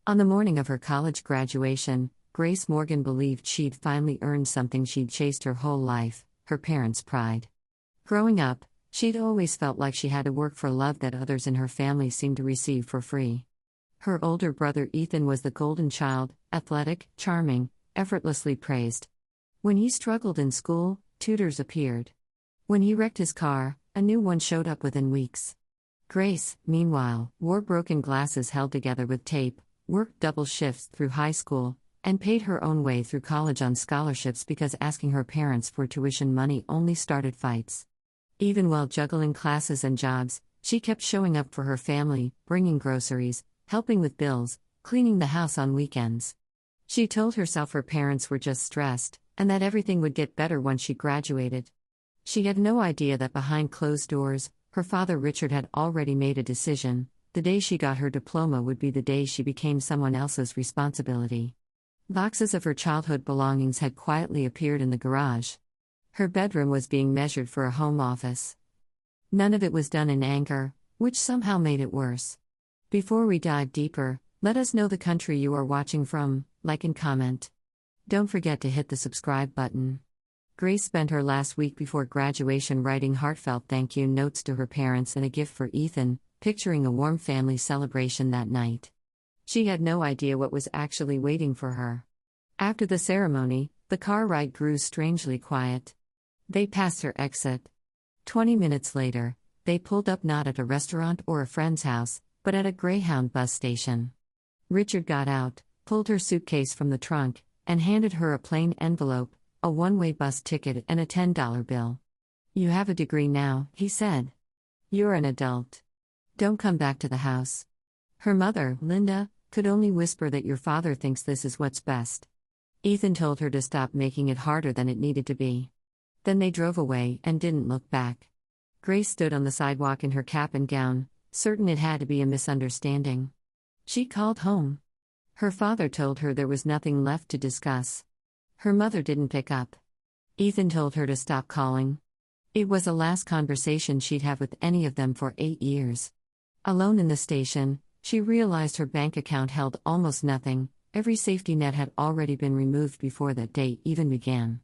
On the morning of her college graduation, Grace Morgan believed she'd finally earned something she'd chased her whole life: her parents' pride. Growing up, she'd always felt like she had to work for love that others in her family seemed to receive for free. Her older brother Ethan was the golden child, athletic, charming, effortlessly praised. When he struggled in school, tutors appeared. When he wrecked his car, a new one showed up within weeks. Grace, meanwhile, wore broken glasses held together with tape, worked double shifts through high school, and paid her own way through college on scholarships because asking her parents for tuition money only started fights. Even while juggling classes and jobs, she kept showing up for her family, bringing groceries, helping with bills, cleaning the house on weekends. She told herself her parents were just stressed, and that everything would get better once she graduated. She had no idea that behind closed doors, her father Richard had already made a decision: the day she got her diploma would be the day she became someone else's responsibility. Boxes of her childhood belongings had quietly appeared in the garage. Her bedroom was being measured for a home office. None of it was done in anger, which somehow made it worse. Before we dive deeper, let us know the country you are watching from, like and comment. Don't forget to hit the subscribe button. Grace spent her last week before graduation writing heartfelt thank you notes to her parents and a gift for Ethan, picturing a warm family celebration that night. She had no idea what was actually waiting for her. After the ceremony, the car ride grew strangely quiet. They passed her exit. 20 minutes later, they pulled up not at a restaurant or a friend's house, but at a Greyhound bus station. Richard got out, pulled her suitcase from the trunk, and handed her a plain envelope, a one-way bus ticket and a $10 bill. "You have a degree now," he said. "You're an adult. Don't come back to the house." Her mother, Linda, could only whisper that your father thinks this is what's best. Ethan told her to stop making it harder than it needed to be. Then they drove away and didn't look back. Grace stood on the sidewalk in her cap and gown, certain it had to be a misunderstanding. She called home. Her father told her there was nothing left to discuss. Her mother didn't pick up. Ethan told her to stop calling. It was the last conversation she'd have with any of them for 8 years. Alone in the station, she realized her bank account held almost nothing. Every safety net had already been removed before that day even began.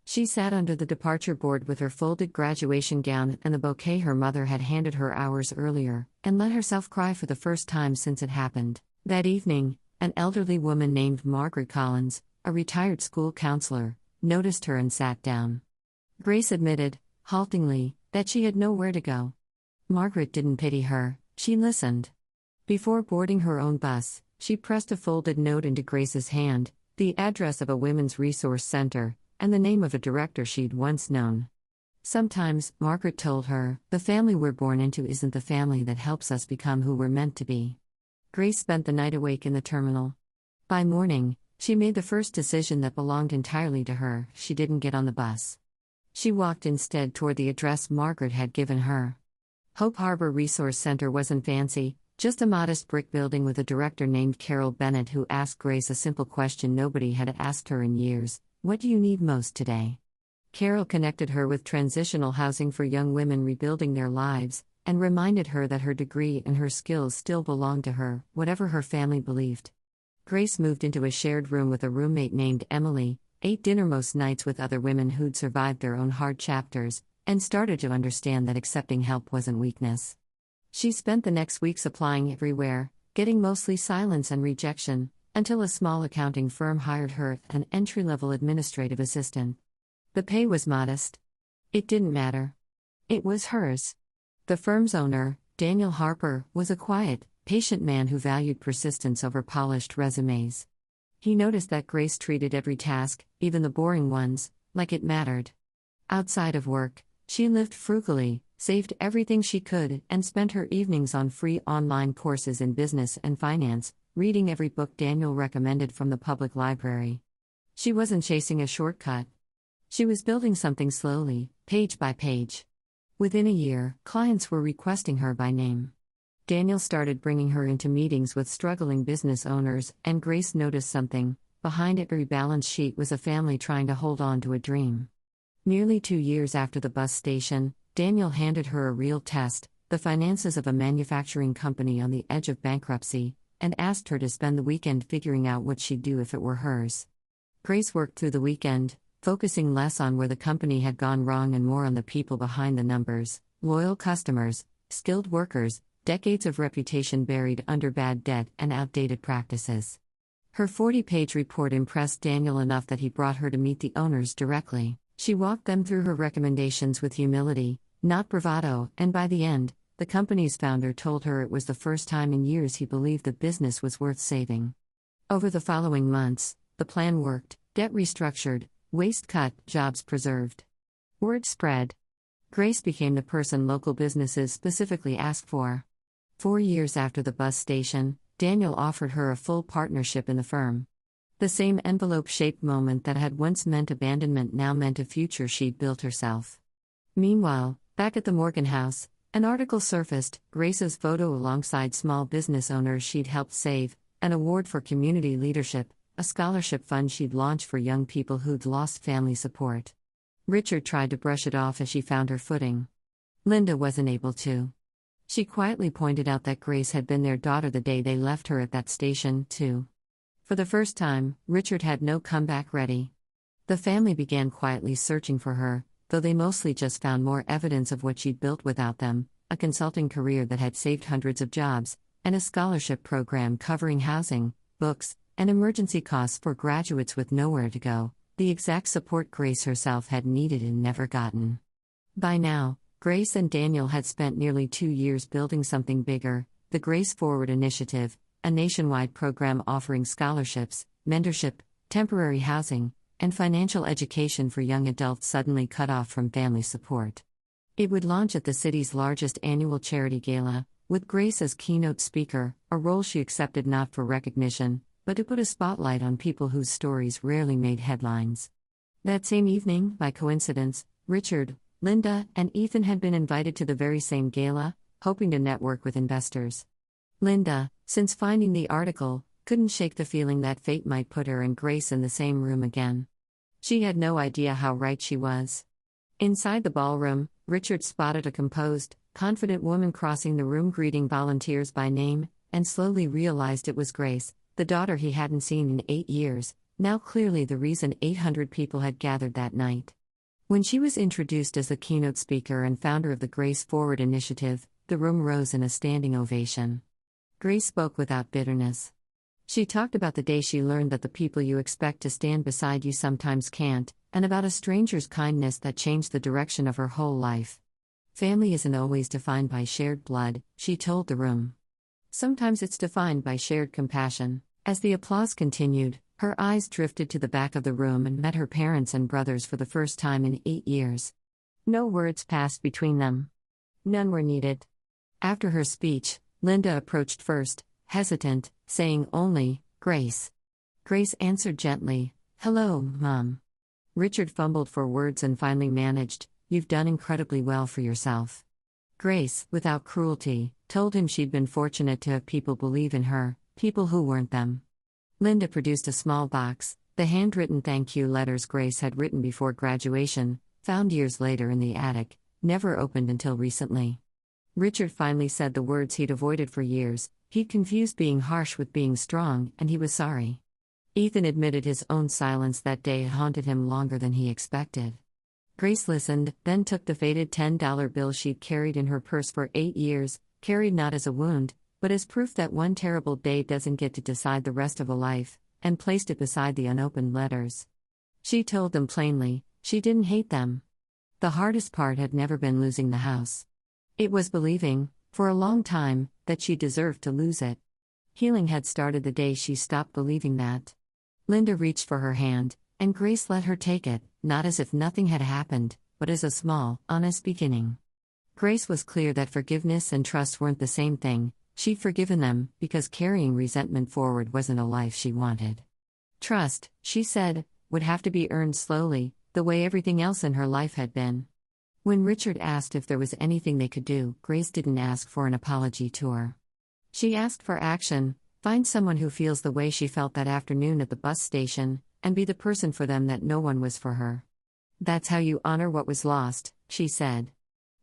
She sat under the departure board with her folded graduation gown and the bouquet her mother had handed her hours earlier, and let herself cry for the first time since it happened. That evening, an elderly woman named Margaret Collins, a retired school counselor, noticed her and sat down. Grace admitted, haltingly, that she had nowhere to go. Margaret didn't pity her, she listened. Before boarding her own bus, she pressed a folded note into Grace's hand, the address of a women's resource center, and the name of a director she'd once known. Sometimes, Margaret told her, the family we're born into isn't the family that helps us become who we're meant to be. Grace spent the night awake in the terminal. By morning, she made the first decision that belonged entirely to her: she didn't get on the bus. She walked instead toward the address Margaret had given her. Hope Harbor Resource Center wasn't fancy, just a modest brick building with a director named Carol Bennett who asked Grace a simple question nobody had asked her in years: what do you need most today? Carol connected her with transitional housing for young women rebuilding their lives, and reminded her that her degree and her skills still belonged to her, whatever her family believed. Grace moved into a shared room with a roommate named Emily, ate dinner most nights with other women who'd survived their own hard chapters, and started to understand that accepting help wasn't weakness. She spent the next weeks applying everywhere, getting mostly silence and rejection, until a small accounting firm hired her as an entry-level administrative assistant. The pay was modest. It didn't matter. It was hers. The firm's owner, Daniel Harper, was a quiet, patient man who valued persistence over polished resumes. He noticed that Grace treated every task, even the boring ones, like it mattered. Outside of work, she lived frugally, saved everything she could, and spent her evenings on free online courses in business and finance, reading every book Daniel recommended from the public library. She wasn't chasing a shortcut. She was building something slowly, page by page. Within a year, clients were requesting her by name. Daniel started bringing her into meetings with struggling business owners, and Grace noticed something: behind every balance sheet was a family trying to hold on to a dream. Nearly 2 years after the bus station, Daniel handed her a real test: the finances of a manufacturing company on the edge of bankruptcy, and asked her to spend the weekend figuring out what she'd do if it were hers. Grace worked through the weekend, focusing less on where the company had gone wrong and more on the people behind the numbers: loyal customers, skilled workers, decades of reputation buried under bad debt and outdated practices. Her 40-page report impressed Daniel enough that he brought her to meet the owners directly. She walked them through her recommendations with humility, not bravado, and by the end, the company's founder told her it was the first time in years he believed the business was worth saving. Over the following months, the plan worked: debt restructured, waste cut, jobs preserved. Word spread. Grace became the person local businesses specifically asked for. 4 years after the bus station, Daniel offered her a full partnership in the firm. The same envelope-shaped moment that had once meant abandonment now meant a future she'd built herself. Meanwhile, back at the Morgan house, an article surfaced: Grace's photo alongside small business owners she'd helped save, an award for community leadership, a scholarship fund she'd launched for young people who'd lost family support. Richard tried to brush it off as she found her footing. Linda wasn't able to. She quietly pointed out that Grace had been their daughter the day they left her at that station, too. For the first time, Richard had no comeback ready. The family began quietly searching for her, though they mostly just found more evidence of what she'd built without them: a consulting career that had saved hundreds of jobs, and a scholarship program covering housing, books, and emergency costs for graduates with nowhere to go, the exact support Grace herself had needed and never gotten. By now, Grace and Daniel had spent nearly 2 years building something bigger: the Grace Forward Initiative, a nationwide program offering scholarships, mentorship, temporary housing, and financial education for young adults suddenly cut off from family support. It would launch at the city's largest annual charity gala, with Grace as keynote speaker, a role she accepted not for recognition, but to put a spotlight on people whose stories rarely made headlines. That same evening, by coincidence, Richard, Linda, and Ethan had been invited to the very same gala, hoping to network with investors. Linda, since finding the article, couldn't shake the feeling that fate might put her and Grace in the same room again. She had no idea how right she was. Inside the ballroom, Richard spotted a composed, confident woman crossing the room greeting volunteers by name, and slowly realized it was Grace, the daughter he hadn't seen in 8 years, now clearly the reason 800 people had gathered that night. When she was introduced as the keynote speaker and founder of the Grace Forward Initiative, the room rose in a standing ovation. Grace spoke without bitterness. She talked about the day she learned that the people you expect to stand beside you sometimes can't, and about a stranger's kindness that changed the direction of her whole life. Family isn't always defined by shared blood, she told the room. Sometimes it's defined by shared compassion. As the applause continued, her eyes drifted to the back of the room and met her parents and brothers for the first time in 8 years. No words passed between them. None were needed. After her speech, Linda approached first, hesitant, saying only, "Grace." Grace answered gently, "Hello, Mom." Richard fumbled for words and finally managed, "You've done incredibly well for yourself." Grace, without cruelty, told him she'd been fortunate to have people believe in her, people who weren't them. Linda produced a small box, the handwritten thank you letters Grace had written before graduation, found years later in the attic, never opened until recently. Richard finally said the words he'd avoided for years: he'd confused being harsh with being strong, and he was sorry. Ethan admitted his own silence that day haunted him longer than he expected. Grace listened, then took the faded $10 bill she'd carried in her purse for 8 years, carried not as a wound, but as proof that one terrible day doesn't get to decide the rest of a life, and placed it beside the unopened letters. She told them plainly, she didn't hate them. The hardest part had never been losing the house. It was believing, for a long time, that she deserved to lose it. Healing had started the day she stopped believing that. Linda reached for her hand, and Grace let her take it, not as if nothing had happened, but as a small, honest beginning. Grace was clear that forgiveness and trust weren't the same thing. She'd forgiven them, because carrying resentment forward wasn't a life she wanted. Trust, she said, would have to be earned slowly, the way everything else in her life had been. When Richard asked if there was anything they could do, Grace didn't ask for an apology tour. She asked for action: find someone who feels the way she felt that afternoon at the bus station, and be the person for them that no one was for her. That's how you honor what was lost, she said.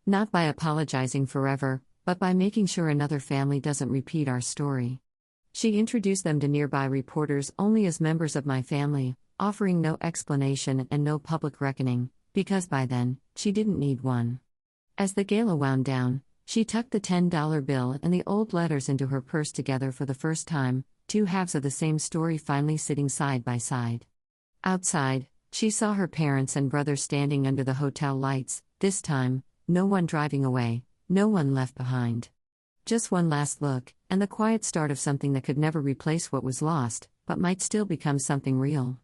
Not by apologizing forever, but by making sure another family doesn't repeat our story. She introduced them to nearby reporters only as members of my family, offering no explanation and no public reckoning, because by then, she didn't need one. As the gala wound down, she tucked the $10 bill and the old letters into her purse together for the first time, two halves of the same story finally sitting side by side. Outside, she saw her parents and brother standing under the hotel lights, this time, no one driving away, no one left behind. Just one last look, and the quiet start of something that could never replace what was lost, but might still become something real.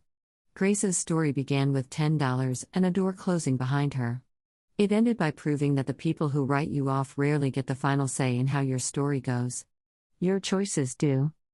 Grace's story began with $10 and a door closing behind her. It ended by proving that the people who write you off rarely get the final say in how your story goes. Your choices do.